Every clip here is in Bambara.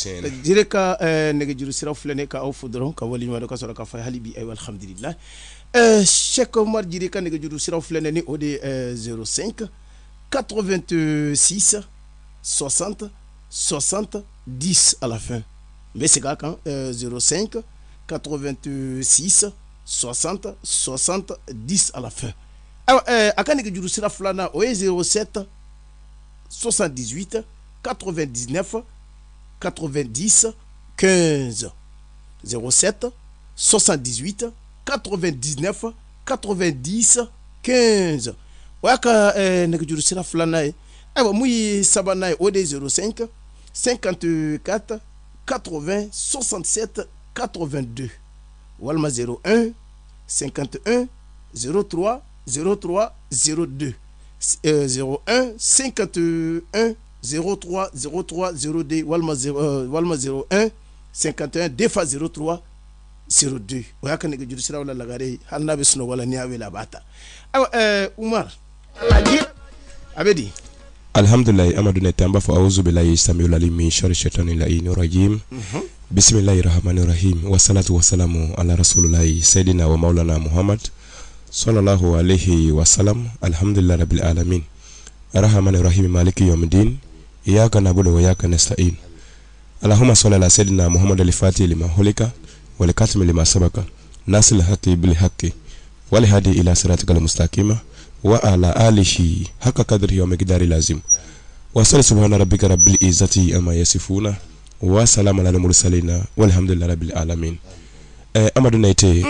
technicien dire ka nege juru sira fulane ka aw fudron ka wali ma do ka sora ka fa halibi ay alhamdulillah Cheikh Omar dire ka nege juru sira fulane ni ode 05 86 60 60 10 à la fin mais c'est quand 05 86 60 60 10 à la fin aka nege juru sira fulana o 07 78 99 90 15 07 78 99 90 15 waka nekujuru sira fulana aywa muyi sabana ode 05 54 80 67 82 walma 01 51 03 03 02 01 51 03 03 02 walma 01 51 2 fois 03 02 waka ne juru sira wala lagare halna be suno wala niawe la bata Umar abedi alhamdulillah amadu ne tamba fa auzu billahi samiul alim min sharri shaitanir la'inir rajim bismillahir rahmanir rahim wa salatu wa salamu ala rasulillahi sayidina wa maulana muhammad sallallahu alayhi wa sallam alhamdulillah rabbil alamin arrahmanir rahim maliki yawmiddin iyyaka na'budu wa iyyaka nasta'in allahumma salli ala sayidina muhammad al-fatih lima hulika wal katim lima sabaka nasil haqqi bil haqqi wal hadi ila siratikal mustaqima wa ala alihi haqqa qadrihi wa miqdari lazim wa subhana rabbika rabbil izzati amma yasifuna wa salamun alal mursalin walhamdulillahi rabbil alamin amadu naite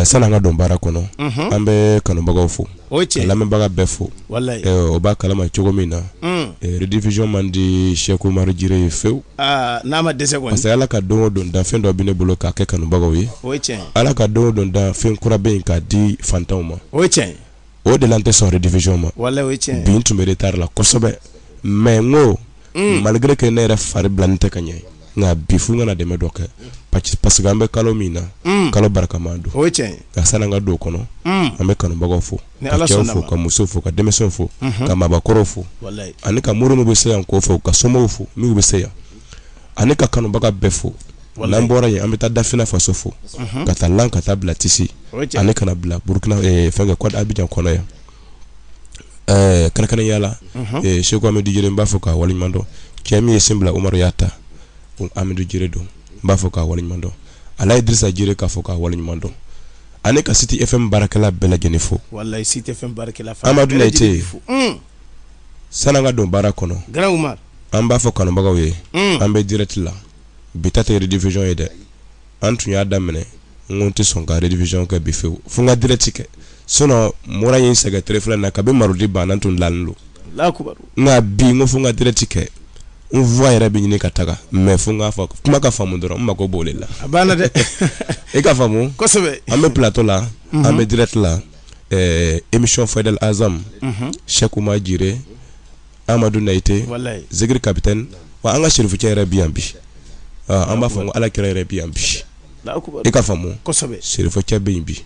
sana nga don bara kono ambe kanu bagaw fo la me baga befo wallahi o ba kala ma chogo mina redivision mandi Cheikh Omar jire few na ma dese gon parce que ala ka don da fen do bine bolo ka ke kanu bagaw yi ala ka don da fen kura be ka di fantoma o de lante son redivision ma wallahi bin tumere tar la kosobe mais ngo malgré que ne ref fari blante kanye nga bifu nga na deme doke parce que ambe kalo mina kalo baraka mando ka sana nga do kono ambe kanu bago fo ka fo ka muso fo ka demeson fo ka mabakoro fo wallahi anika muru mu bese yan ko fo ka somo fo mi bese ya anika kanu baga befo nambora ye ambe ta dafina fa so fo ka talan ka tabla tisi anika na bla burkina fenga kwad abidjan kono ya kana yala Cheikh Amadu Jire mbafo ka wali mando kemi yesimbla Umar Yata Amadu Jire do mbafo ka wali mando ala Idrissa Jire ka foka wali mando aneka City FM barakala bela genefo wallahi City FM barakala fa Amadu naite sananga do barakono Grand Umar ambafo kanu bagawe ambe direct la bitata redivision yede antunya damene ngonti songa redivision ka bife funga direct ke sono mora yin secretary fla na kabe marudi banantun lanlo la kubaru na bi ngo funga direct ke on voit yera bi ni kataka mais funga fa kuma ka famu ndoro mako bolela abana de e ka famu kosobe ame plateau la ame direct la émission Fadel Azam Cheikh Omar Jire Amadou Naite wallahi Zegri capitaine wa anga sherifu chera biambi amba fango ala kira biambi la kubaru e ka famu kosobe sherifu chebimbi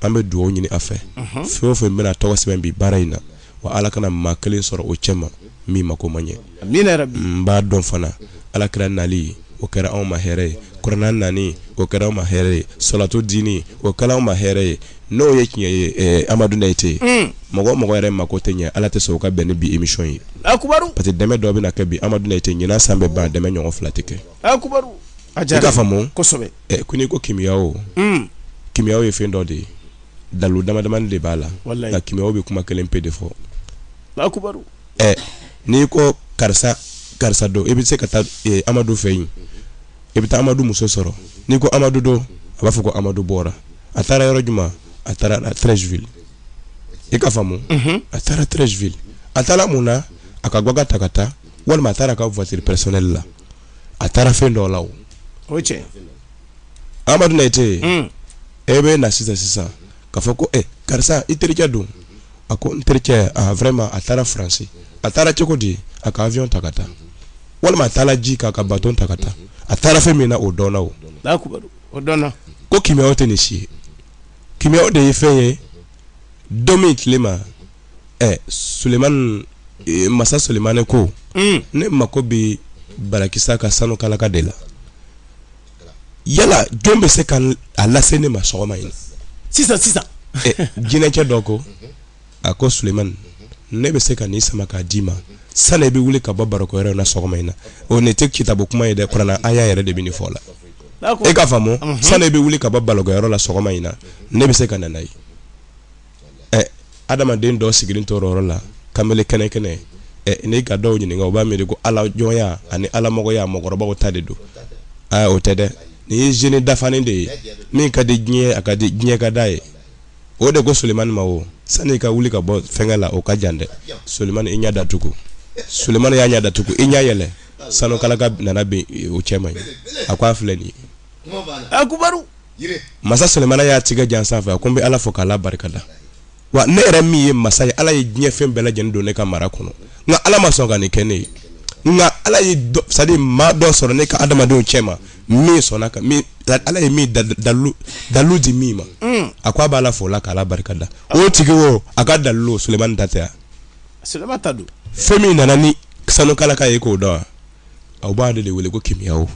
ambe duwo nyini afe fofo mena to wasembi baraina wa ala kana makale soro o chema mi mako manye amina rabbi mba don fana ala kira nali o kera on mahere qur'an nani o kera on mahere salatu dini o kala on mahere no yekinye Amadou Naite mogo yere mako tenya ala te so ka beni bi émission yi akubaru pati deme do bi na ke bi Amadou Naite nyina sambe ba deme nyon flatike akubaru ajara ka famo kosobe kuni ko kimiyao kimiyao ye fendo de dalu dama de bala wallahi na kimiyao bi kuma kelen pe defo akubaru ni ko karsa do ebi se kata Amadou feyin ebi ta Amadou muso soro ni ko Amadou do abafu ko Amadou bora atara yoro juma atara Trècheville ikafamu atara Trècheville atala muna akagwaga takata wala matara ka voiture personnelle la atara fendo lawo oche Amadou Naite ebe na sisa kafoko karsa iterija do ako iterija vraiment atara français atara chokodi aka avion takata wala matala jika ka baton takata atara femina odona o la kubaru odona ko kimeo tenisi kimeo de yefeye Dominique Lema Suleiman Massa Suleiman ko ne makobi barakisa ka sanu kalaka de la yala jɔn bɛ se ka a lase ne ma sɔgɔma in na sisan jinɛcɛ dɔ ko a ko Sulemani ne bɛ se ka nin sama k'a d'i ma sani i bɛ wuli ka bɔ baroko yɛrɛ na sɔgɔma in na o nin tɛ kitabu kuma ye dɛ kuranna aya yɛrɛ de bɛ nin fɔ la e k'a faamu sani i bɛ wuli ka bɔ baroko yɛrɛ la sɔgɔma in na ne bɛ se ka na n'a ye adamaden dɔ sigilen tora yɔrɔ la kamalen kɛnɛ ne ka dɔw ɲininka u b'a miiri ko ala jɔnya ani ala mɔgɔya mɔgɔkɔrɔbaw ta de don o tɛ dɛ nin ye jeune dafanen de ye min ka di diɲɛ a ka di diɲɛ ka d'a ye o de ko Sulemani ma o sani i ka wuli ka bɔ fɛngɛ la o ka jan dɛ Sulemani i ɲa datugu Sulemani y'a ɲa datugu i ɲa yɛlɛ sanu kalaka nana bin o cɛ ma ɲi a ko a filɛ nin ye masa Sulemani y'a tigɛ jan sanfɛ a ko n bɛ ala fɔ k'ala barikada wa ne yɛrɛ min ye masa ye ala ye diɲɛ fɛn bɛɛ lajɛlen don ne ka mara kɔnɔ nka ala ma sɔn ka nin kɛ ne ye nka ala ye c'est à dire maa dɔ sɔrɔ ne ka adamadenw cɛ ma min sɔnna ka min ala ye min dalu di min ma a ko a b'a la fɔ o la k'ala barikada o tigi o a ka dalilu Sulemani ta tɛ yan Sulemani ta don fɛn min nana ni sanu kalaka ye k'o dɔn aw b'a de wele ko kimiyawo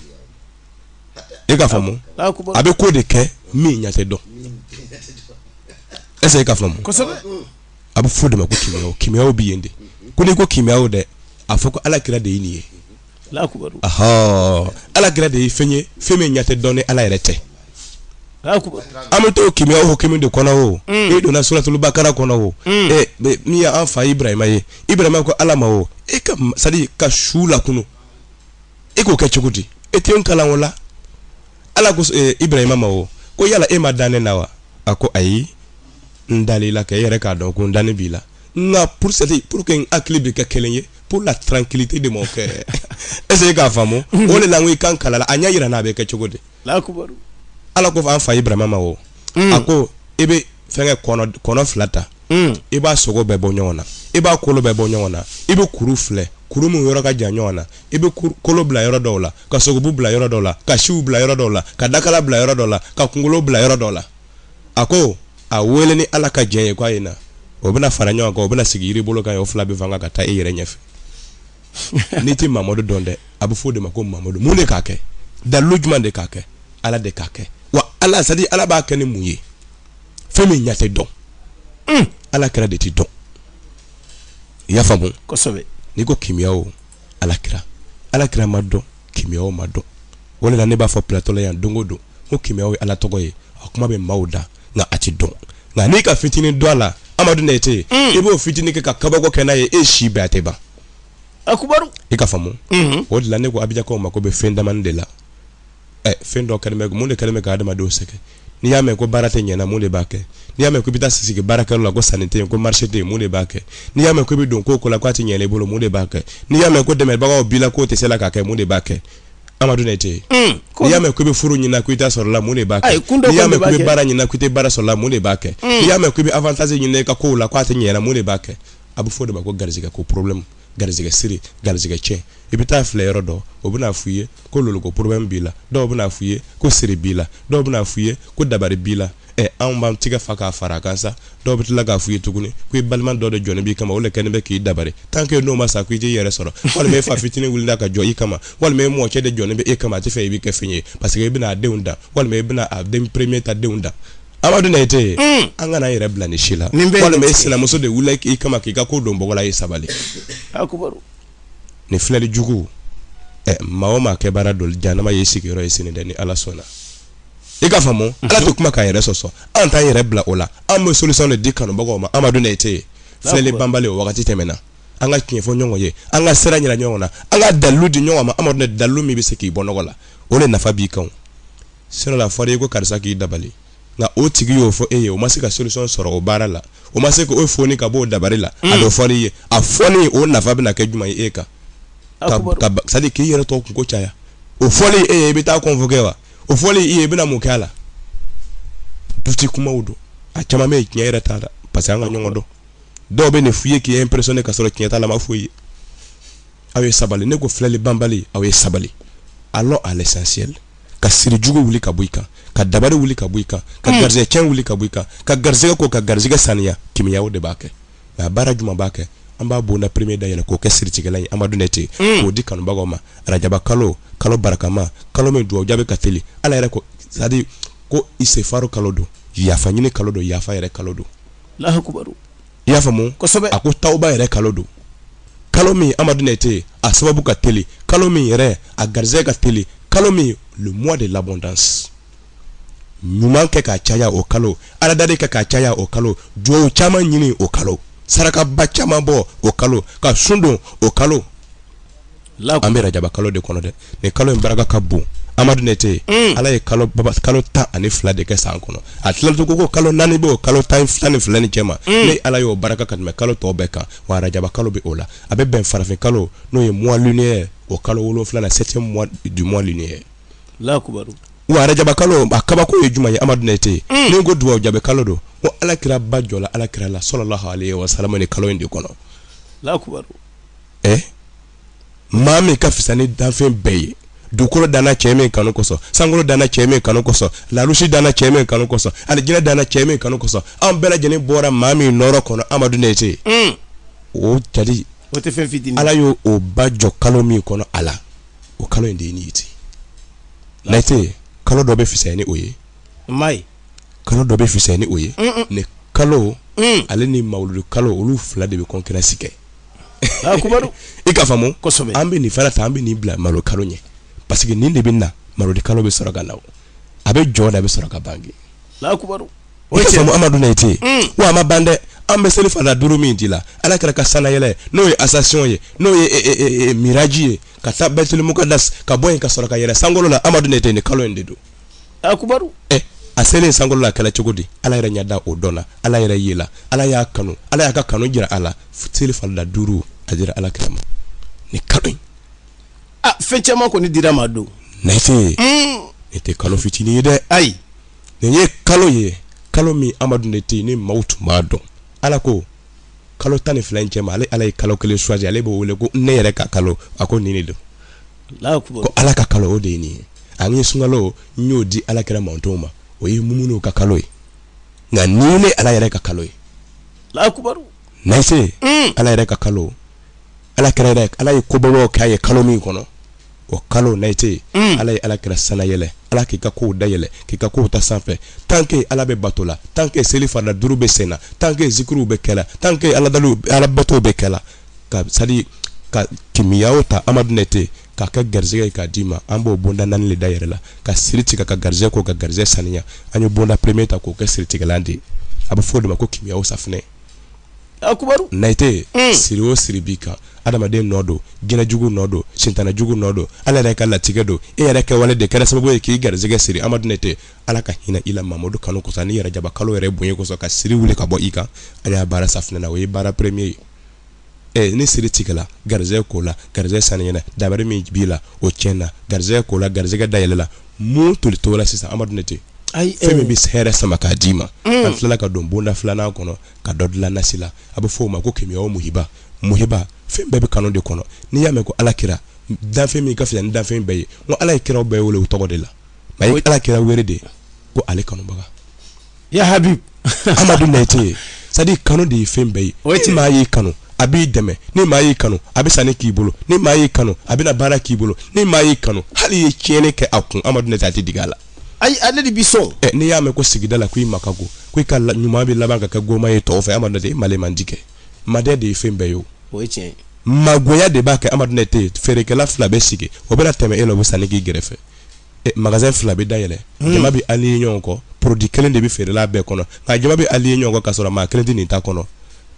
e ka faamu a bɛ ko de kɛ min ɲɛ tɛ dɔn est-ce que e ka faamu a bɛ fɔ de ma ko kimiyawo bɛ yen de ko n'i ko kimiyawo dɛ a fɔ ko ala kira de ye nin ye ala kira de ye fɛn ye fɛn min ɲɛ tɛ dɔn ni ala yɛrɛ tɛ an bɛ to kimiyawo hukumu de kɔnɔ o e donna suratul bakara kɔnɔ o min ye an fa Ibrahima ye Ibrahima ko ala ma o e ka c'est à dire ka su lakunu e k'o kɛ cogo di e tɛ n kalan o la ala ko Ibrahima ma o ko yala e ma dan ne na wa a ko ayi n dali la kɛ e yɛrɛ k'a dɔn ko n dani b'i la nka pour que n hakili bɛ kɛ kelen ye pour la tranquillité de mon cœur est-ce que k'a faamu o de la n ko i kan kalala a ɲɛ yira n'a bɛ kɛ cogo di ala ko an fa Ibrahima ma o a ko i bɛ fɛnkɛ kɔnɔ fila ta i b'a sogo bɛɛ bɔ ɲɔgɔn na i b'a kolo bɛɛ bɔ ɲɔgɔn na i bɛ kuru filɛ kuru min yɔrɔ ka jan ɲɔgɔn na i bɛ kolo bila yɔrɔ dɔw la ka sogobu bila yɔrɔ dɔw la ka siw bila yɔrɔ dɔw la ka dakala bila yɔrɔ dɔw la ka kunkolo bila yɔrɔ dɔw la a ko a wele ni ala ka jɛn ye k'a ye na o bɛna fara ɲɔgɔn kan o bɛna sigi yiri bolo kan o fila bɛ fanga ka taa e yɛrɛ ɲɛfɛ n'i tɛ Mamadu dɔn dɛ a bɛ fɔ o de ma ko Mamadu mun de k'a kɛ dalilu jumɛn de k'a kɛ ala de k'a kɛ wa ala c'est à dire ala b'a kɛ ni mun ye fɛn min ɲɛ tɛ dɔn ala kira de tɛ dɔn i y'a faamu kosɛbɛ n'i ko kimiyawo ala kira ma dɔn kimiyawo ma dɔn o de la ne b'a fɔ plateau la yan don o don ko kimiyawo ye ala tɔgɔ ye a kuma bɛ maaw da nka a tɛ dɔn nka n'i ka fitinin dɔn a la Amadu Nɛte i b'o fitinin kɛ ka kabako kɛ n'a ye e si bɛɛ a tɛ ban i ka faamu o de la ne ko abijakaw ma ko bɛ fɛn damani de la fɛn dɔ kɛlen bɛ mun de kɛlen bɛ ka adamadenw sɛgɛn n'i y'a mɛn ko baara tɛ ɲɛna mun de b'a kɛ n'i y'a mɛn ko i bɛ taa sigi baarakɛyɔrɔ la ko sanni tɛ yen ko marché tɛ yen mun de b'a kɛ n'i y'a mɛn ko i bɛ don ko la ko a tɛ ɲɛ i bolo mun de b'a kɛ n'i y'a mɛn ko dɛmɛbagaw b'i la k'o tɛ se la k'a kɛ mun de b'a kɛ Amadu Nɛte n'i y'a mɛn ko i bɛ furu ɲini ko i t'a sɔrɔ la mun de b'a kɛ n'i y'a mɛn ko i bɛ baara ɲini ko i tɛ baara sɔrɔ la mun de b'a kɛ n'i y'a mɛn ko i bɛ avantage ɲini i ka kow la ko a tɛ ɲɛ mun de b'a kɛ a bɛ fɔ de ma ko garizigɛ ko problème garizigɛ siri garizigɛ tiɲɛ i bɛ taa filɛ yɔrɔ dɔ o bɛna f'i ye ko lolo ko problème b'i la dɔw bɛna f'i ye ko siri b'i la dɔw bɛna f'i ye ko dabari b'i la anw b'an tigɛ fa k'a fara a kan sa dɔw bɛ tila k'a f'i ye tuguni ko i balima dɔ de jɔnnen b'i kama o de kɛlen bɛ k'i dabari tant que n'o ma sa ko i t'i yɛrɛ sɔrɔ walima e fa fitinin wulila ka jɔ i kama walima e mɔcɛ de jɔnnen bɛ e kama a tɛ fɛ i bɛ kɛ fɛn ye parce que i bɛna a denw da walima i bɛna a den premier ta denw da Amadu Nɛte an kana yɛrɛ bila ni si la walima e sinamuso de wulila i kama k'i ka ko don bɔgɔ la i sabali ni filɛli jugu maa o maa kɛ baara dɔ jahanama y'i sigiyɔrɔ ye sini dɛ ni ala sɔnna i ka faamu ala tɛ kuma k'an yɛrɛ sɔsɔ an t'an yɛrɛ bila o la an bɛ solution de di kanubagaw ma Amadu Nɛte filɛli banbali o wagati tɛmɛna an ka tiɲɛ fɔ ɲɔgɔn ye an ka sira yira ɲɔgɔn na an ka dalilu di ɲɔgɔn ma Amadu Nɛte dalilu min bɛ se k'i bɔ nɔgɔ la o de nafa b'i kan sinon la fɔra i ko karisa k'i dabali nka o tigi y'o fɔ e ye o ma se ka solution sɔrɔ o baara la o ma se k'o foni ka bɔ o dabari la a dɔ fɔli ye a fɔli o nafa bɛna kɛ jumɛn ye e kan c'est à dire k'i yɛrɛ tɔ kunko caya o fɔli e ye i bɛ taa convoquer wa o fɔli i ye i bɛna mun kɛ a la duti kumaw don a caman bɛ tiɲɛ yɛrɛ t'a la parce que an ka ɲɔgɔn dɔn dɔw bɛ nin f'i ye k'i impressionné ka sɔrɔ tiɲɛ t'a la ma foyi ye aw ye sabali ne ko filɛli banbali aw ye sabali allons à l'essentiel ka siri jugu wuli ka bɔ i kan ka dabari wuli ka bɔ i kan ka garizɛgɛ tiɲɛ wuli ka bɔ i kan ka garizɛgɛ ko ka garizɛgɛ saniya kimiyawo de b'a kɛ nka baara jumɛn b'a kɛ an b'a bonda premier da yɛlɛ k'o kɛ siritigɛla ye Amadu Nɛte k'o di kanubagaw ma arajaba kalo barakama kalo min duwawu jaabi ka teli Ala yɛrɛ ko c'est à dire ko istighfaru kalo don yafa ɲini kalo don yafa yɛrɛ kalo don Allahu akbar i y'a faamu kosɛbɛ a ko tawba yɛrɛ kalo don kalo min Amadu Nɛte a sababu ka teli kalo min yɛrɛ a garizɛ ka teli kalo min le mois de l'abondance ɲuman kɛ k'a caya o kalo aladari kɛ k'a caya o kalo duwawu caman ɲini o kalo sarakaba caman bɔ o kalo ka sun don o kalo an bɛ rajaba kalo de kɔnɔ dɛ nin kalo in baraka ka bon Amadu Nɛte Ala ye kalo 12 de kɛ san kɔnɔ a tilala ko kalo 4 bɛ o kalo 12 ni cɛ ma ni Ala y'o baraka ka tɛmɛ kalo tɔw bɛɛ kan wa rajaba kalo bɛ o la a bɛ bɛn farafin kalo n'o ye mois lunaire o kalo 7 na 7e mois du mois lunaire Allahu akbar wa rajaba kalo a kabako ye juma ye Amadu Nɛte ni ko duwawu jaabi kalo don ko alakira ba jɔla alakira la sallallahu alaihi wasallam ni kalo in de kɔnɔ Allahu akbar maa min ka fisa ni danfɛn bɛɛ ye dukolo danna cɛ min kanu kosɔn sankolo danna cɛ min kanu kosɔn larusi danna cɛ min kanu kosɔn alijinɛ danna cɛ min kanu kosɔn an bɛɛ lajɛlen bɔra maa min nɔrɔ kɔnɔ Amadu Nɛte o jali o tɛ fɛn fitinin Ala y'o o ba jɔ kalo min kɔnɔ a la o kalo in de ye nin ye ten Nɛte kalo dɔ bɛ fisaya ni o ye kalo dɔ bɛ fisaya ni o ye ni kalo ale ni mawuludu kalo olu fila de bɛ concurrence kɛ i ka faamu an bɛ nin fana ta an bɛ nin bila malo kalo ɲɛ parce que nin de bɛ na malodi kalo bɛ sɔrɔ ka na a bɛ jɔ da a bɛ sɔrɔ ka bange o ye faamu Amadu Nɛte wa a ma ban dɛ an bɛ seli fana 5 min di la Ala kɛra ka sanayɛlɛ n'o ye assassion ye n'o ye miraji ye ka taa Baitul Muqaddas ka bɔ yen ka sɔrɔ ka yɛlɛ sankolo la Amadu Nɛte ni kalo in de don a selen sankolo la kɛlɛ cogo di Ala yɛrɛ ɲɛ da o dɔn na Ala yɛrɛ ye la Ala y'a kanu Ala y'a ka kanu jira a la seli fana 5 a dira Ala kɛra ma ni kalo in fɛn caman kɔni dira ma don Nɛte nin tɛ kalo fitinin ye dɛ ayi nin ye kalo ye kalo min Amadu Nɛte ni maaw tun b'a dɔn Ala ko kalo 12 in cɛ ma Ala ye kalo 1 choisi ale b'o wele ko ne yɛrɛ ka kalo a ko nin de don ko Ala ka kalo o de ye nin ye ani sunkalo n y'o di Ala kɛra mantonw ma o ye mumunuw ka kalo ye nka nin ne Ala yɛrɛ ka kalo ye Nɛte Ala yɛrɛ ka kalo Ala kɛra yɛrɛ Ala ye kobabaw k'a ye kalo min kɔnɔ o kalo Nɛte Ala ye Ala kɛra sanayɛlɛ Ala k'i ka kow dayɛlɛ k'i ka kow ta sanfɛ tant que Ala bɛ bato la tant que seli farida 5 bɛ sen na tant que zikiriw bɛ kɛ la tant que Ala batow bɛ kɛ la ka c'est à dire ka kimiyaw ta Amadu Nɛte k'a kɛ garizɛgɛ k'a d'i ma an b'o bonda 4 le da yɛrɛ la ka siri tigɛ ka garizɛgɛ ko ka garizɛgɛ saniya an ye bonda premier ta k'o kɛ siritigɛlan de a bɛ fɔ o de ma ko kimiyaw safinɛ Nɛte siri o siri b'i kan adamaden nɔ don jinɛjugu nɔ don sintanajugu nɔ don Ala yɛrɛ ka latigɛ don e yɛrɛ kɛwale de kɛra sababu ye k'i garizɛgɛ siri Amadu Nɛte Ala ka hinɛ i la Mamadu kanu kosɔn ni rajaba kalo yɛrɛ bonya kosɔn ka siri wuli ka bɔ i kan a y'a baara safinɛ na o ye baara premier ye ni siri tigɛla garizɛgɛ ko la garizɛgɛ saniyana dabari min b'i la o tiɲɛna garizɛgɛ ko la garizɛgɛ dayɛlɛ la mun toli to la sisan Amadu Nɛte fɛn min bɛ hɛrɛ sama k'a d'i ma an tilala ka don bonda 2nan kɔnɔ ka dɔ dilan nasi la a bɛ fɔ o ma ko kimiyaw muhiba fɛn bɛɛ bɛ kanu de kɔnɔ n'i y'a mɛn ko Ala kira danfɛn min ka fisa ni danfɛn bɛɛ ye n ko Ala ye kiraw bɛɛ wele o tɔgɔ de la mais ye Ala kira wele de ko ale kanubaga ya Habib Amadu Nɛte c'est à dire kanu de ye fɛn bɛɛ ye ni maa y'i kanu a b'i dɛmɛ ni maa y'i kanu a bɛ sanni k'i bolo ni maa y'i kanu a bɛna baara k'i bolo ni maa y'i kanu hali ye tiɲɛni kɛ a kun Amadu Nɛte a tɛ digi a la ayi ale de bi sɔn n'i y'a mɛn ko sigida la ko i ma ka go ko i ka ɲuman bɛ laban ka kɛ goma ye tɔw fɛ Amadu Nɛte male man di kɛ madɛ de ye fɛn bɛɛ ye o ye tiɲɛ ye magoya de b'a kɛ Amadu Nɛte feerekɛla 2 bɛ sigi o bɛna tɛmɛ e la o bɛ sanni k'i gɛrɛfɛ magasin 2 bɛ dayɛlɛ jama bɛ allié ɲɔgɔn kɔ produit kelen de bɛ feerela bɛɛ kɔnɔ nka jama bɛ allié ɲɔgɔn kɔ k'a sɔrɔ maa kelen tɛ nin ta kɔnɔ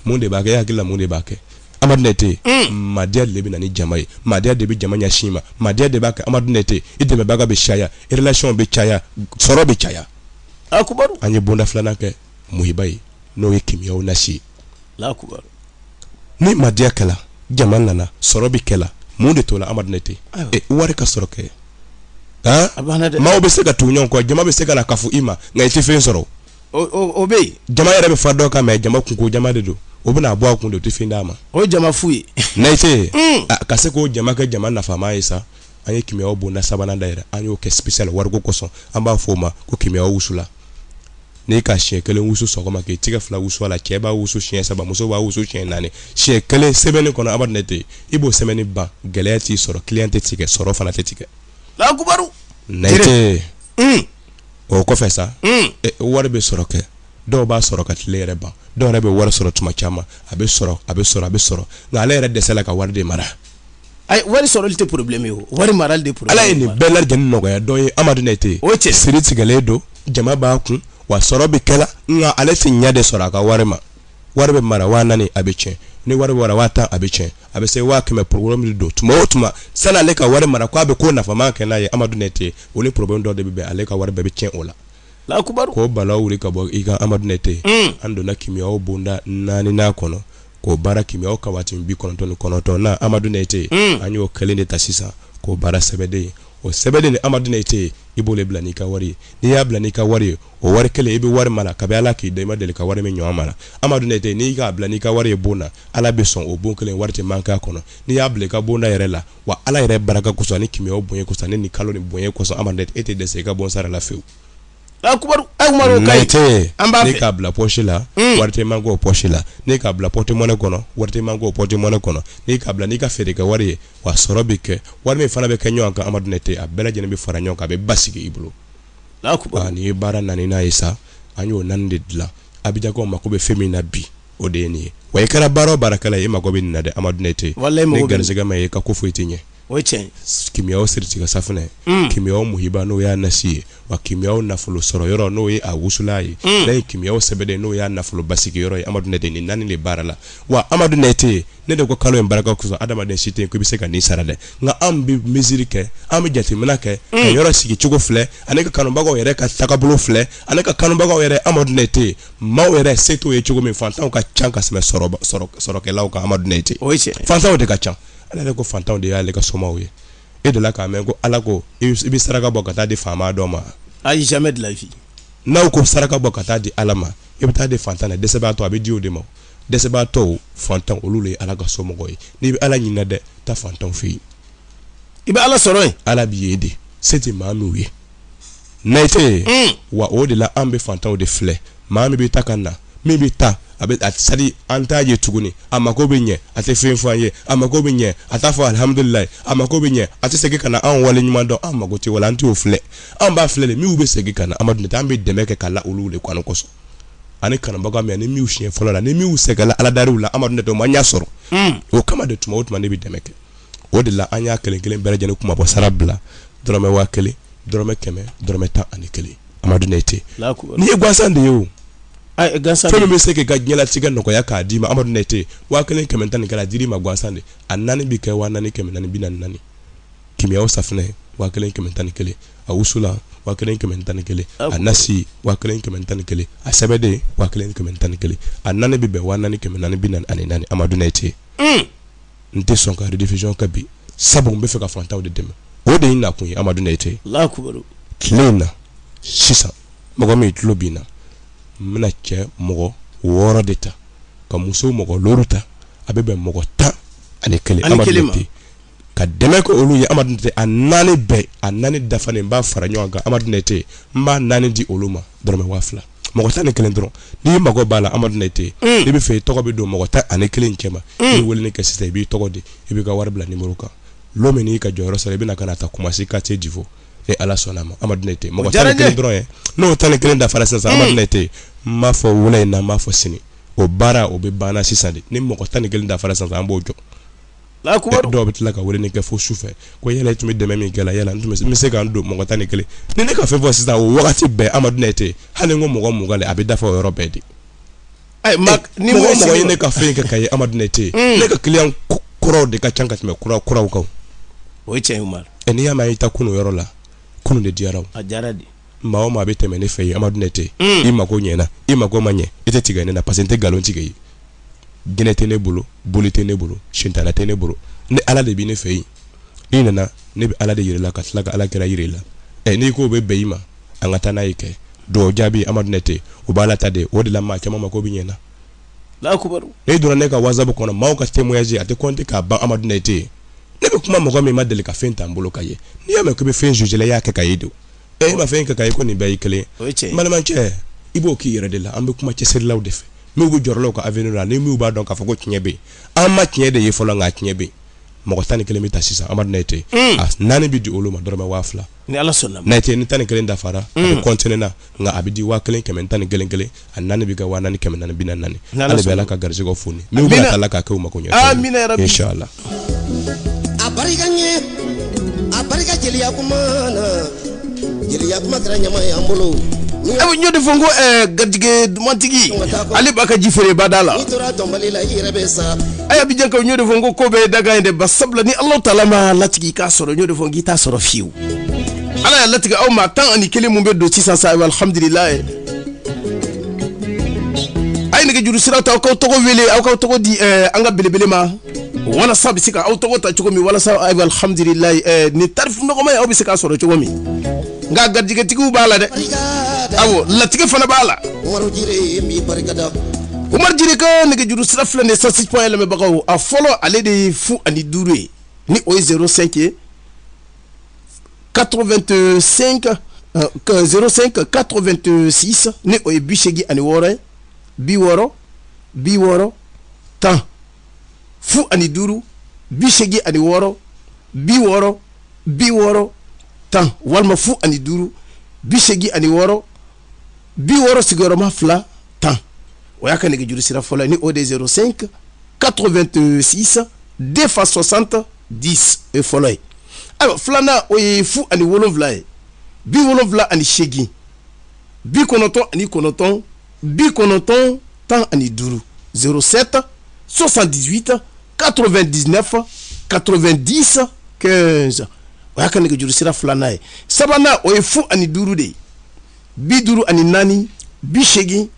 mun de b'a kɛ e hakili la mun de b'a kɛ Amadu Nɛte madiya de bɛ na ni jama ye madiya de bɛ jama ɲɛsin ma madiya de b'a kɛ Amadu Nɛte i dɛmɛbaga bɛ caya relation bɛ caya sɔrɔ bɛ caya an ye bonda 2nan kɛ muhiba ye n'o ye kimiyaw nasi ni madiya kɛla jama nana sɔrɔ bɛ kɛla mun de t'o la Amadu Nɛte wari ka sɔrɔ kɛ maaw bɛ se ka tugu ɲɔgɔn kɔ jama bɛ se ka na kafu i ma nka i tɛ fɛn sɔrɔ o bɛ yen jama yɛrɛ bɛ fa dɔ kan mɛ jama kunko jama de don o bɛna bɔ a kun de o tɛ fɛn d'a ma o ye jama fu ye Nɛte ka se k'o jama kɛ jama nafama ye sa an ye kimiyaw bonda 3nan da yɛrɛ an y'o kɛ spécial wariko kosɔn an b'a fɔ o ma ko kimiyaw wusula n'i ka siɲɛ kelen wusu sɔgɔma k'i tigɛ fila wusu a la cɛ b'a wusu siɲɛ saba muso b'a wusu siɲɛ naani siɲɛ kelen semaine kɔnɔ abadinɛ tɛ i b'o semaine ban gɛlɛya t'i sɔrɔ client tɛ tigɛ sɔrɔ fana tɛ tigɛ. lakubaru. nɛtɛ o kɔfɛ sa wari bɛ sɔrɔ kɛ dɔw b'a sɔrɔ ka tile yɛrɛ ban dɔw yɛrɛ bɛ wari sɔrɔ tuma caman a bɛ sɔrɔ nka ale yɛrɛ dɛsɛla ka wari de mara. ayi wari sɔrɔli tɛ problème ye o wari marali de problème. ala ye nin bɛɛ lajɛlen nɔgɔya dɔ ye Amadu Nɛtɛ. o cɛ siri tigɛlen don jama b'a kun wa sɔrɔ bɛ kɛla nka ale tɛ ɲɛ de sɔrɔ a ka wari ma wari bɛ mara 4,000 a bɛ tiɲɛ ni wari bɛ mara 10,000 a bɛ tiɲɛ a bɛ se 100,000 programme don tuma o tuma sani ale ka wari mara k'a bɛ ko nafama kɛ n'a ye Amadu Nɛtɛ o ni problème dɔ de bɛ bɛn ale ka wari bɛɛ bɛ tiɲɛ o la. lakubaru. k'o balaw wuli ka bɔ i ka Amadu Nɛtɛ an donna kimiyaw bonda 4nan kɔnɔ k'o baara kimiyaw ka waati 99 na Amadu Nɛtɛ an y'o kelen de ta sisan k'o baara sɛbɛden o sɛbɛden ni Amadu Nɛtɛ i b'o le bila n'i ka wari ye n'i y'a bila n'i ka wari ye o wari kelen i bɛ wari mara kabi ala k'i da i ma deli ka wari min ɲɔgɔn mara Amadu Nɛtɛ n'i k'a bila n'i ka wari ye bon na ala bɛ sɔn o bon kelen wari tɛ manqué a kɔnɔ n'i y'a bila i ka bonda yɛrɛ la wa ala yɛrɛ baraka kosɔn ni kimiyaw bonya kosɔn ni kalo ni bonya kosɔn Amadu Nɛtɛ e tɛ dɛsɛ i ka bon sara la fewu. lakubaru Umaru Nɛtɛ ne k'a bila poche la wari tɛ manqué o poche la ne k'a bila porte-monnaie kɔnɔ wari tɛ manqué o porte-monnaie kɔnɔ ne k'a bila n'i ka feere kɛ wari ye wa sɔrɔ bɛ kɛ wari min fana bɛ kɛ ɲɔgɔn kan Amadu Nɛtɛ a bɛɛ lajɛlen bɛ fara ɲɔgɔn kan a bɛ basigi i bolo. lakubaru nin ye baara naaninan ye sa an y'o 4 de dilan Abidjakaw mako bɛ fɛn min na bi o de ye nin ye wa i kɛra baara o baarakɛla ye i mako bɛ nin na dɛ Amadu Nɛtɛ ni garisɛgɛ ma ye i ka ko foyi tɛ ɲɛ. o cɛ kimiyaw siritigɛ safunɛ kimiyaw muhiba n'o y'a nasi ye wa kimiyaw nafolo sɔrɔ yɔrɔ n'o ye a wusula ye n'a ye kimiyaw sɛbɛden n'o y'a nafolo basigi yɔrɔ ye Amadu Nɛtɛ nin 4 de baara la wa Amadu Nɛtɛ ne de ko kalo in baraka kosɔn adamaden si tɛ yen ko i bɛ se ka nin sara dɛ nka an bɛ misiri kɛ an bɛ jateminɛ kɛ ka yɔrɔ sigi cogo filɛ ani ka kanubagaw yɛrɛ ka tagabolo filɛ ani ka kanubagaw yɛrɛ Amadu Nɛtɛ maaw yɛrɛ se t'o ye cogo min fantanw ka ca ka tɛmɛ sɔrɔkɛlaw kan Amadu Nɛtɛ fantanw de ka ca ala yɛrɛ ko fantanw de y'ale ka somaw ye e de la k'a mɛn ko ala ko i bɛ saraka bɔ ka taa di faama dɔ ma ayi jamais de la vie n'aw ko saraka bɔ ka taa di ala ma i bɛ taa di fantan na dɛsɛbaatɔ a bɛ di o de ma dɛsɛbaatɔw fantan olu de ye ala ka somɔgɔw ye n'i bɛ ala ɲinina dɛ taa fantanw fɛ yen i bɛ ala sɔrɔ yen ala b'i ye de se tɛ maa minnu ye Nɛtɛ wa o de la an bɛ fantanw de filɛ maa min bɛ taa ka na min bɛ taa a bɛ sadi an t'a ye tuguni a mako bɛ ɲɛ a tɛ fɛn fɔ an ye a mako bɛ ɲɛ a t'a fɔ alihamudulilayi a mako bɛ ɲɛ a tɛ segin ka na an wale ɲuman dɔn an mako tɛ wala an t'o filɛ an b'a filɛ de minnu bɛ segin ka na Amadu Nɛtɛ an bɛ dɛmɛ kɛ ka la olu de kɔnɔ kosɔn ani kanubaga min ni minnu siɲɛ fɔlɔ la ni minnu sɛgɛnla aladariw la Amadu Nɛtɛ o man ɲa sɔrɔ o kama de tuma o tuma ne bɛ dɛmɛ kɛ o de la an y'a kelen kelen bɛɛ lajɛlen kuma bɔ sara bila dɔrɔmɛ 1000 dɔrɔmɛ 100 dɔrɔmɛ 11 Amadu Nɛtɛ ni ye gansan de ye o fɛn min bɛ se k'i ka diɲɛlatigɛ nɔgɔya k'a d'i ma Amadu Nɛtɛ 1000 110 nin kɛra a dir'i ma gansan de a 4 bɛ kɛ 4,400 444 kimiyaw safunɛ 1000 111 a wusula 1000 111 a nasi 1000 111 a sɛbɛden 1000 111 a 4 bɛ bɛn 4,444 Amadu Nɛtɛ n tɛ sɔn ka rediffusion kɛ bi sabu n bɛ fɛ ka fantanw de dɛmɛ o de ye n nakun ye Amadu Nɛtɛ tile in na sisan mɔgɔ min tulo b'i na n bɛna cɛ mɔgɔ 6 de ta ka muso mɔgɔ 7 ta a bɛ bɛn mɔgɔ 11 Amadu Nɛtɛ ka dɛmɛ kɛ olu ye Amadu Nɛtɛ a 4 bɛɛ a 4 dafalen n b'a fara ɲɔgɔn kan Amadu Nɛtɛ n b'a 4 di olu ma dɔrɔmɛ 2000 mɔgɔ 11 dɔrɔn n'i mago b'a la Amadu Nɛtɛ n'i bɛ fɛ i tɔgɔ bɛ don mɔgɔ 11 cɛ ma i bɛ weleli kɛ sisan i b'i tɔgɔ di i b'i ka wari bila numéro kan l'o min n'i ka jɔyɔrɔ sɔrɔ i bɛna ka na ta Kumasi quartier Difo ni ala sɔnna ma Amadu Nɛtɛ mɔgɔ 11 dɔrɔn ye n'o 11 dafara sisan Amadu Nɛtɛ n m'a fɔ wula in na n m'a fɔ sini o baara o bɛ banna sisan de ni mɔgɔ 11 dafara sisan an b'o jɔ dɔw bɛ tila ka weleli kɛ fo sufɛ ko yala i tun bɛ dɛmɛ min kɛ la yala n bɛ se k'an don mɔgɔ 11 ni ne ka fɛn fɔ sisan o wagati bɛɛ Amadu Nɛtɛ hali n ko mɔgɔ 20 a bɛ dafa o yɔrɔ bɛɛ de ni mɔgɔ ye ne ka fɛn kɛ ka ye Amadu Nɛtɛ ne ka client kuraw de ka ca ka tɛmɛ kuraw kan o ye tiɲɛ Umaru n'i y'a mɛn i ta kunu yɔrɔ la kunu de diyara o a diyara de maa o maa bɛ tɛmɛ ne fɛ ye Amadu Nɛtɛ i mako ɲɛna i mako ma ɲɛ i tɛ tigɛ ne na parce que n tɛ nkalon tigɛ ye jinɛ tɛ ne bolo boli tɛ ne bolo sitana tɛ ne bolo ni ala de bɛ ne fɛ yen i nana ne bɛ ala de yir'i la ka tila ka ala kɛra yir'i la n'i ko bɛ bɛn i ma an ka taa n'a ye kɛ dɔw jaabi Amadu Nɛtɛ o b'a la ta de o de la maa caman ma ko bɛ ɲɛna n'i donna ne ka WhatsApp kɔnɔ maaw ka témoignage a tɛ compter k'a ban Amadu Nɛtɛ ne bɛ kuma mɔgɔ min ma deli ka fɛn ta n bolo ka ye n'i y'a mɛn k'u bɛ fɛn juger la i y'a kɛ ka ye de e ma fɛn kɛ ka ye ko nin bɛɛ y'i kelen ye balimakɛ ibo ki yere de la ambe kuma ci sir law def mi bu jorlo ko avenir la ni mi ba donc afako tinyebe amma tinyede ye folo nga tinyebe mako tani kilomita 600 amad nete nani bi di oluma dorma wafla ni ala sonna nete ni tani kelen da fara kontinena nga abidi wa kelen kemen tani gelen nani bi ga wa nani kemen nani binan nani ale be ala ka garje go funi mi bu ta ka ko mako nyoto amina ya rabbi inshallah abarika jeliya kumana jeliya kuma kara nyama ya mbolo awo nyode fongo gadige mantigi ali baka jifere badala ni tora tombali la yirebe sa aya bijan ka nyode fongo ko be daga inde basabla ni allah taala ma latigi ka soro nyode fongi ta soro fiu ala ya latiga aw ma tan ani kele mumbe do 600 sa alhamdulillah ay ne juru sirata ko to ko wele aw ko to ko di anga belebele ma wala sabi sika aw to ko ta chugo mi wala sa ay alhamdulillah ni tarif no ko may aw bi sika soro chugo mi nga gadige tigu bala de awo latige fana bala umaru jire mi barikada umar jire ko ne juru sira flane 106.1 me bakaw a follow ale de fu ani dure ni o 05 85 05 86 ni o bishegi ani wore bi woro tan fu ani duru bishegi ani woro bi woro tan walma fu ani duru bishegi ani woro bi woro sigoroma fla tan o yaka ne juru sira fola ni od 05 86 2 fois 60 10 e fola alors flana o fu ani wolonvla bi wolonvla ani shegi bi konoton ani konoton bi konoton tan ani duru 07 78 99 90 15 o yaka ne juru sira flana sabana o fu ani duru de bi duru ani nani bi shegi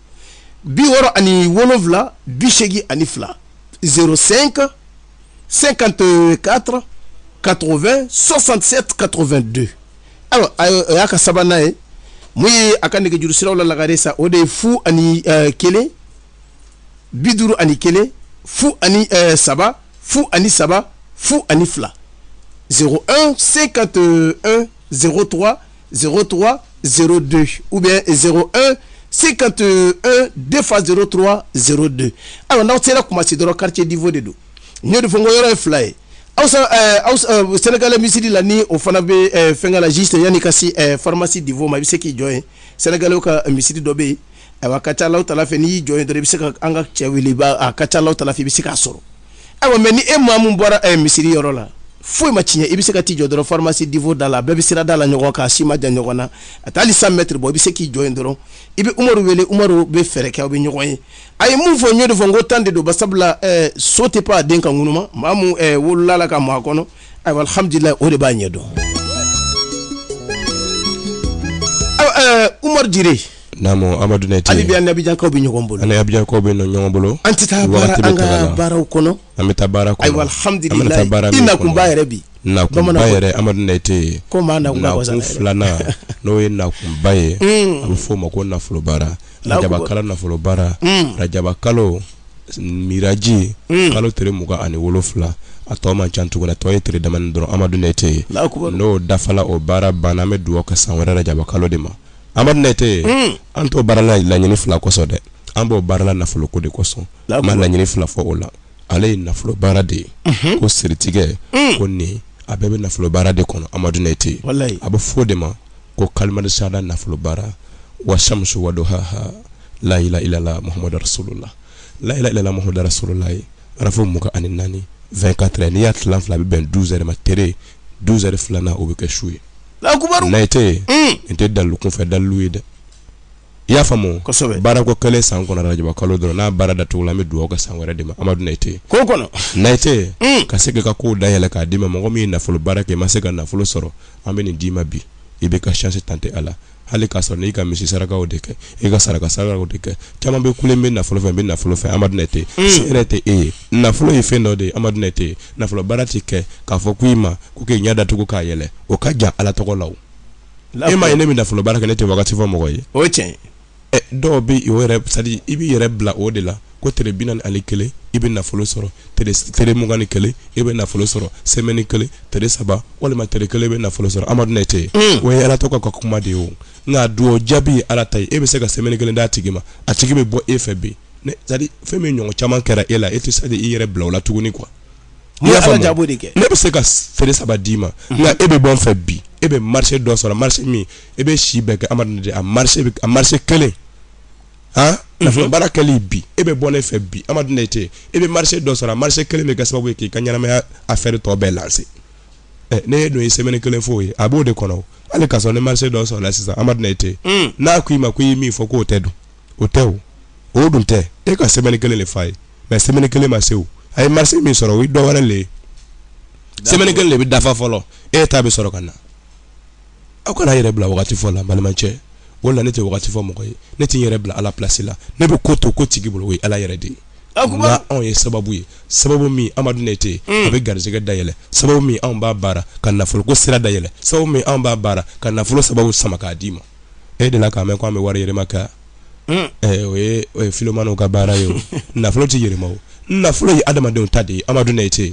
bi woro ani wolonvla bi shegi ani fla 05 54 80 67 82 alors yaka sabana muyi akane juru sira wala lagare sa o de fu ani kele bi duru ani kele fu ani saba fu ani saba fu ani fla 01 51 03 03 02 ou bien 01 51 2 fois 03 02 alors na otela kuma sidoro quartier d'Ivo de do nyodo fongo yoro fly awsa Sénégal misidi la ni o fana be fenga la juste yani kasi pharmacie d'Ivo ma bise ki join Sénégal ka misidi do be wa kacha law tala fe ni join do bise ka anga chewili ba kacha law tala fe bise ka soro awa meni e mamu bora misidi yoro la foi machinye ibise ka tijo doro pharmacie d'Ivo dala bebe sira dala nyogo ka sima ja nyogo na atali 100 mètres bo ibise ki join doro ibe umaru be fere ka be nyogo yi ay mu fo nyodo fo ngotande do basabla saute pas denka ngunuma mamu wolala ka mo akono ay alhamdulillah o de ba nyedo umar jire namo amadou neti ali bi annabi janko bi nyogombolo ana abjan ko be no nyogombolo antita bara anga bara kono amita bara kono ay alhamdulillah inna kum bayere bi na kum bayere amadou neti ko manda ko na flana no na kum baye fo mako na flo bara rajaba kala na flo bara rajaba kalo miraji kalo tere muga ani wolofla atoma chantu na toye tere daman dro amadou neti no dafala o bara bana me duo ka sanwara rajaba kalo dema amadou neti anto barala la nyini fla ko so de ambo barala na flo ko de ko so ma la nyini fla fo ola ale na flo bara de ko siritige ko ni abebe na flo bara de kono amadou neti wallahi abo fo de ma ko kalma de sada na flo bara wa shamsu wa duhaha la ilaha illallah muhammadur rasulullah la ilaha illallah muhammadur rasulullah rafu muka aninani 24 ni atlan fla ben 12h ma tere 12h flana o be shuye la kubaru naite inte dalu kun fe dalu ide ya famo bara ko kale san kono radio kalo do na bara da to la me duo ga san wara de ma amadou naite ko kono naite ka sege ka ko dayele ka dima mo mi na fulu barake ma sega na fulu soro ameni dima bi ibe ka chance tante ala hali ka so ni ka misi saraka o deke e ka saraka o deke chama be kule me na fulu fe amadou naite serete na fulu ife no de amadou naite na fulu barati ke ka fo kuima ku ke nyada to ko ka yele o ka ja ala to ko law e ma ene mi na fulu baraka nete wakati fo mo ko yi o chen do bi yore sadi ibi yere bla o de la ko tere binan ali kele ibe nafolo soro tere mugani kele ibe nafolo soro semeni kele tere saba wala tere kele ibe nafolo soro amadu nete we ala to ko kuma de o nga duo jabi ala tay ibe se ka semeni kele da tigima a tigibe bo efebe ne zadi femi nyongo chama kera ela eti sadi iyere blawla tuguni kwa ni ala jabo de ke ne be se ka tere saba dima nga ebe bon fe bi ebe marché do soro marché mi ebe shibeke amadu nete a marché kele na fo barakali bi ebe bonne fe bi amadu nete ebe marché do sora marché kele me gasaba bo ki kanyana me affaire to be lancer ne do semaine kele fo yi abo de kono ale kaso ne marché do sora sisa amadu nete na ku ma ku mi fo ko tedu otew o dun te e ka semaine kele le fay mais semaine kele ma sew ay marché mi soro wi do wala le semaine kele bi dafa folo e ta be soro kana akona yere bla wakati fo la malmanche wala nete wakati fo mokoy nete yere bla ala place la ne be koto ko tigi bolo we ala yere de na on ye sababu mi amadu nete abe garjega dayele sababu mi on ba bara kan nafolo ko sira dayele sababu mi on ba bara kan nafolo sababu samaka dima e de la ka me ko me wari yere maka we filomano ka bara yo nafolo ti yere mawo nafolo yi adama de tade amadu nete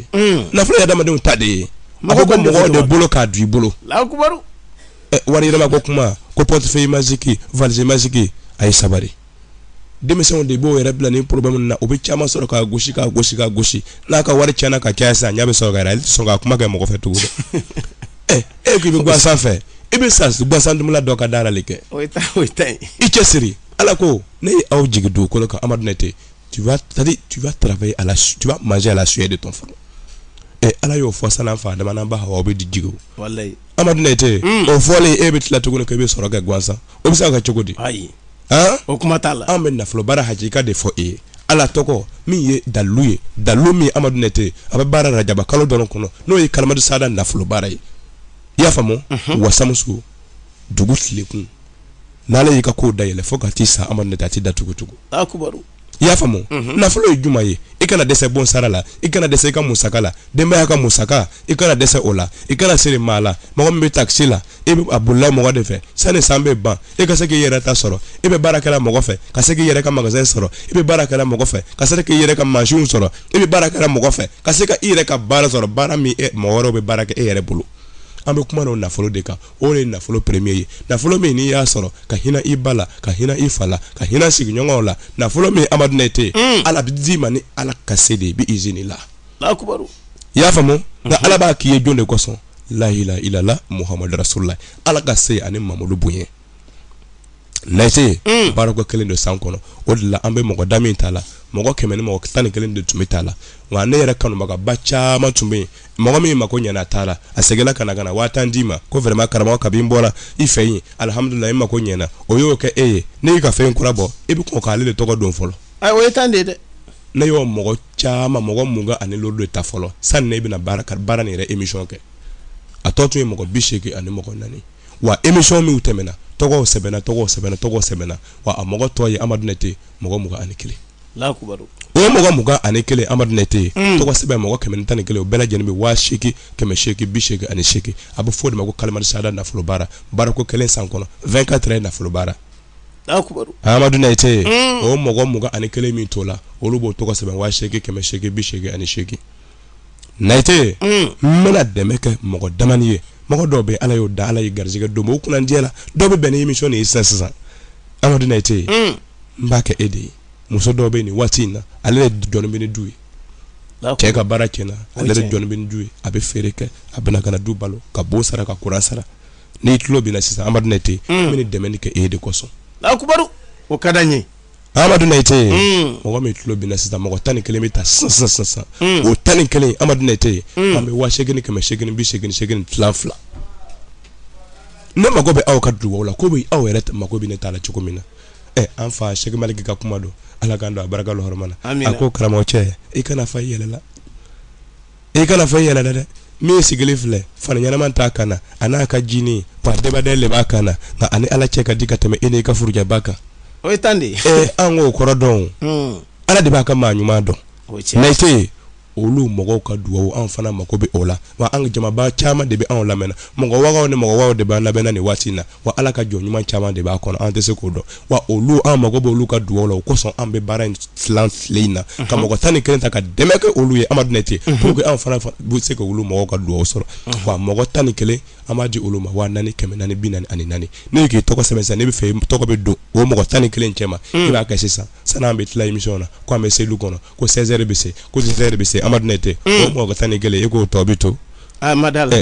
nafolo yi adama de tade mako mo de bolo ka du bolo la kubaru wari yere mako kuma ko portefeuille magique valise magique ay sabari demission de bo yere bla ni problème na obi chama soro ka goshi na ka wari chana ka kiasa nyabe soro ga rali so ga kuma ga mo ko fetu ko bi gwa san fe ibe sas gwa san dum la do ka dara leke oita ichesiri ala ko ne aw jigdu ko ka amadu nete tu vas travailler tu vas manger à la sueur de ton front ala yo fo sana fa da manamba ha obi dijigo wallahi amadu nete o fole ebe tla to ko be soro ga gwansa o bisa ka chogodi ayi o kuma tala ambe na flo bara hajika de fo ala toko mi ye dalu mi amadu nete abe bara rajaba kalo dono kono no yi kalmadu sada na flo bara ya famo wasamusu dugu tilekun nale yika ko dayele fo ka tisa amadu nete ati datugutugu akubaru ya famo na flo juma ye ikana dese bon sarala ikana dese ka musakala demba ka musaka ikana dese ola ikana sere mala mo mbe taxi la ebe abulla mo de fe sane sambe ban e ka seke yere ta soro ebe barakala mo fe ka seke yere ka magasin soro ebe barakala mo fe ka seke yere ka machine soro ebe barakala mo fe ka seke yere ka bara soro bara mi mo woro be baraka e yere bulu ambe kuma no na folo de ka o le na folo premier na folo me ni ya soro ka hina ibala ka hina ifala ka hina siginyongola na folo me amadu nete ala bidima ni ala kasede bi izini la akubaru ya famo na ala ba kiye jonde koson la ilaha illallah muhammad rasulullah ala kase ani mamudu bunye nete barako kelen do sankono odla ambe mo dami tala mo kemeni mo tani kelen do tumitala wa ne yere kanu maga bacha matumbe mo mi makonya na tala asegela kana watandima ko vraiment karama ka bimbola ifeyi alhamdulillah makonya na oyo ke ne ka fe nkurabo ebi ko ka lele togo don folo ay o etande de na yo mo chama mo munga ani lodo ta folo san ne bi na bara ni re emission ke atotu mo bisheke ani mo nani wa emission mi utemena togo sebena wa amogo toye amadu nete mogo muga anikele la kubaru o mogo muga anikele amadu nete togo sebe mogo kemen tanikele o bela jenbi wa sheki keme sheki bisheki ani sheki abu fodi mago kalmar sada na fulobara bara ko kelen sankono 24 na fulobara la kubaru amadu nete o mogo muga anikele mi tola olubo togo sebe wa sheki keme sheki bisheki ani sheki nete mena demeke mogo damaniye mogo dobe ala yo da ala yi garjiga do mo kuna ndiela dobe bene emission ni sensa amadu nete mbake ede muso dobe ni watina ale don bene duwe cheka barakena ale don bene duwe abe fereke abena kana du balo ka bo sara ka kuran sara ni tulo bina sisa amadu nete mini demeni ke ede koso la kubaru o kadanye amadu nete mogo mi tulo bina sisa mogo tani kilometer 500 o tani kele amadu nete ambe wa shegeni keme shegeni bi shegeni flanfla ne magobe aw ka du wala ko bi aw yeret magobe ne tala chukumina anfa shege maliki ka kuma do ala gando baraka lo hormana ako karamo che e kana fa yelela de mi sigili fle fana nyana man ta kana anaka jini pa deba dele bakana na ani ala cheka dikateme ene ka furja baka o etande ango korodon ala de baka ma nyuma do na ite olu mɔgɔw ka duwawu an fana mako bɛ o la wa an jamaba caman de bɛ anw lamɛnna mɔgɔ wagaw ni mɔgɔ wagaw de b'an lamɛnna nin waati in na wa Ala ka jɔn ɲuman caman de b'a kɔnɔ an tɛ se k'o dɔn wa olu an mako bɛ olu ka duwawu la o kosɔn an bɛ baara in filan file in na ka mɔgɔ 11 ta ka dɛmɛ kɛ olu ye Amadu Nɛte pour que an fana bɛ se ka olu mɔgɔw ka duwawu sɔrɔ wa mɔgɔ 11 an b'a di olu ma 400 400 444 ne k'i tɔgɔ sɛbɛn sisan ne bɛ fɛ tɔgɔ bɛ don o mɔgɔ 11 cɛ ma i b'a kɛ sisan san'an bɛ tila émission na ko an bɛ seliw kɔnɔ ko 16h bɛ se ko 17h bɛ se Amadu Nɛte o mɔgɔ 11 e k'o tɔ bɛ to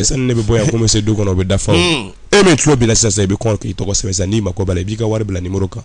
sani ne bɛ bɔ yan ko n bɛ se du kɔnɔ o bɛ dafa e min tulo b'i la sisan i bɛ kɔn k'i tɔgɔ sɛbɛn sisan n'i mako b'a la i b'i ka wari bila numéro kan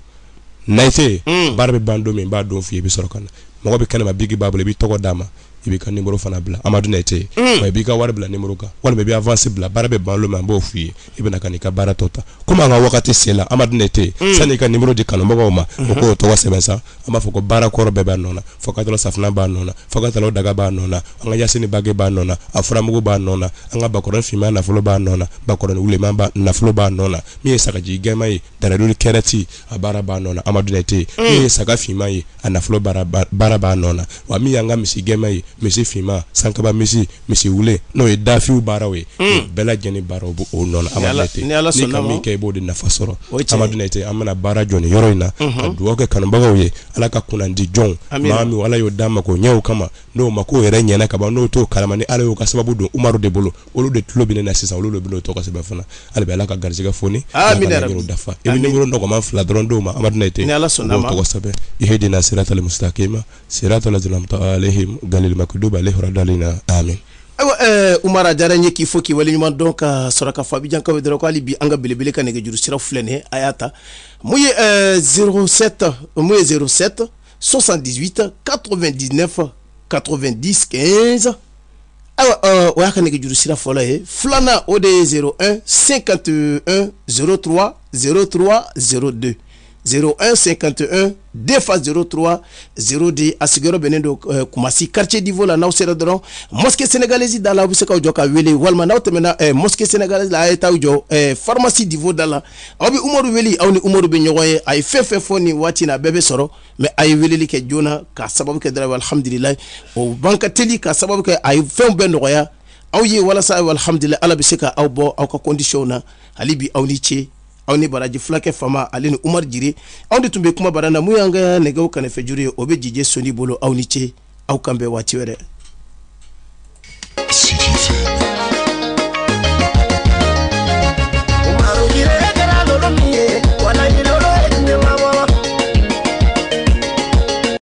Nɛte baara bɛ ban don min n b'a don f'i ye i bɛ sɔrɔ ka na mɔgɔ bɛ kɛnɛma bigi b'a bolo i b'i tɔgɔ d'a ma i b'i ka numéro fana bila Amadu Nɛte wa i b'i ka wari bila numéro kan walima i bɛ avance bila baara bɛ ban don min an b'o f'i ye i bɛ na ka n'i ka baara tɔ ta komi an ka wagati sela Amadu Nɛte sani i ka numéro di kanubagaw ma o k'o tɔgɔ sɛbɛn sa an b'a fɔ ko baara kɔrɔ bɛɛ b'a nɔ na Fakatalo safunɛ b'a nɔ na Fakatalo daga b'a nɔ na an ka Yasini bage b'a nɔ na a furamugu b'a nɔ na an ka Bakɔrɔni finman nafolo b'a nɔ na Bakɔrɔni wuleman nafolo b'a nɔ na min ye sagaji gɛnman ye daraduli kɛrɛti a baara b'a nɔ na Amadu Nɛte min ye saga finman ye a nafolo baara b'a nɔ na wa min y'an ka misi gɛnman ye misi finman sankaba misi wule n'o ye dafiw baaraw ye bɛɛ lajɛlen baaraw b'o nɔ na Amadu Nɛte ni ka min kɛ i b'o de nafa sɔrɔ Amadu Nɛte an bɛna baara jɔ nin yɔrɔ in na ka duwawu kɛ kanubagaw ye Ala ka kunnandi jɔnw maa min Ala y'o d'a ma k'o ɲɛw kama n'o ma k'o yɛrɛ ɲɛna ka ban n'o t'o kalama ni Ala y'o ka sababu don Umaru de bolo olu de tulo bɛ ne na sisan olu de bɛ n'o tɔgɔ sɛbɛn fana hali bi Ala ka garijɛgɛ foni Ala ka ɲɛw dafa i bɛ numéro nɔgɔman 2 dɔrɔn d'o ma Amadu Nɛte k'o tɔgɔ sɛbɛn ihdina siratal mustaqima siratal ladzina an'amta alaihim ghayril maghdubi alaihim waladdallin amin. Umar diyara n ye k'i fo k'i waleɲuman dɔn ka sɔrɔ ka fɔ Abijan ka bɛ dɔrɔn ko hali bi an ka belebele ka nɛgɛjuru sira filɛ nin ye a y'a ta mun ye 07 78 99 90 15 ayiwa o y'a ka nɛgɛjuru sira fɔlɔ ye filanan o de ye 01 51 03 03 02 01 51 2 fois 03 0D a sigiyɔrɔ bɛnnen don Kumasi quartier d'Ivo la n'aw sera dɔrɔn mosquée sénégalaise da la aw bɛ se k'aw jɔ ka wele walima n'aw tɛmɛna mosquée sénégalaise la a ye t'aw jɔ pharmacie d'Ivo da la aw bɛ Umaru wele aw ni Umaru bɛ ɲɔgɔn ye a ye fɛn fɛn fɔ nin waati in na a bɛɛ bɛ sɔrɔ mais a ye weleli kɛ joona ka sababu kɛ dɔrɔn alhamdulilayi o ban ka teli ka sababu kɛ a ye fɛnw bɛɛ nɔgɔya aw ye walasa alhamdulilayi Ala bɛ se ka aw bɔ aw ka condition na hali bi aw ni ce aw ni baraji fulakɛ fama ale ni Umar Jire aw de tun bɛ kuma bara na mun y'an ka nɛgɛw kɛnɛfɛ juru ye o bɛ Jije Soni bolo aw ni ce aw kan bɛn waati wɛrɛ.